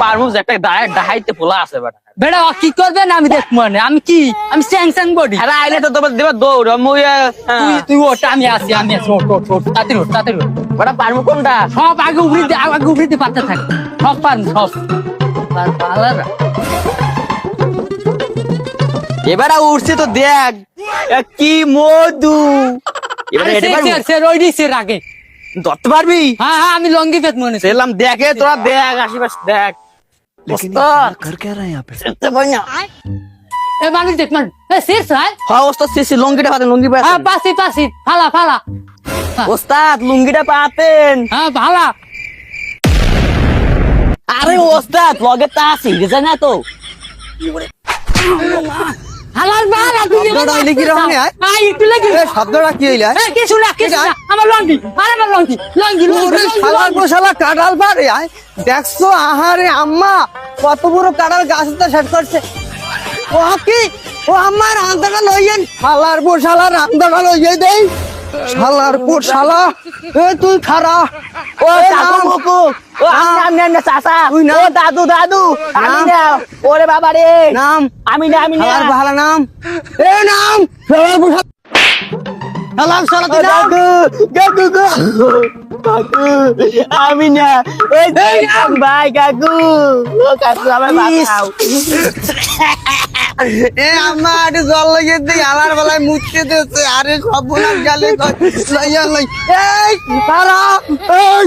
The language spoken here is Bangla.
পারমু যে একটা ডাহাইতে পোলা আছে বেটা বেটা ও কি করবে না আমি দেখবো না আমি কি আমি স্যাংশন বডি আরে আইলে তো তোমার দেবা দৌড় মুই তুই তুই ওটা আমি আসি ওট তাড়াতাড়ি ওট বেটা পারমু কোনটা সব আগে উবরিতে পাতে থাকে সব পারবো সব পালারা এবারে উঠছে তো দেখ কি মধু এবারে এটা পারবো স্যার ওই স্যার আগে ধরতে পারবি হ্যাঁ আমি লঙ্গি পেট মনে সেলাম দেখে তোরা দেখ আশিপাশ দেখ ওস্তাদ कर क्या रहा है यहाँ पे দেখতে পাই না এ মানুষ দেখ মান এ স্যার স্যার হ্যাঁ ওস্তাদ সে লুঙ্গিটা পাতেন লুঙ্গি হ্যাঁ পাতেন পাসি ফালা ওস্তাদ লুঙ্গিটা পাতেন হ্যাঁ ভালা আরে ওস্তাদ লগে তা আছে বুঝা না তো হালাল বালা তুই শব্দটা হইলে কি রকম হয়? আই একটু লাগি এ শব্দটা কি হইলা এ কিছু না আমার লঙ্গি আরে আমার লঙ্গি ওরে শালার পর শালা কাঁঠাল পারে আয় দেখছো আহারে আম্মা কত বড় কাঁঠাল গাছটা সেট করছে ও কি ও আমার রান্দাটা লইয়েন শালার পর শালা রান্দাটা লইয়ে দেই শালার পর শালা এ তুই খারা ও কাকু মুকু ও আমি চাচা তুই না। ও দাদু আমি নাম। না ওরে বাবা রে নাম আমি না শালার ভালো নাম এ নাম শালার পর শালা শালা তুই নাম কাকু কাকু আমি না ওই ভাই কাকু ও কাকু আমার বাঁচাও এ আমার একটু জল লাগিয়ে দিই আলার বেলায় মুছতে দিচ্ছে আরে সব বোনাস গালে লইয়া লই এই তারা এই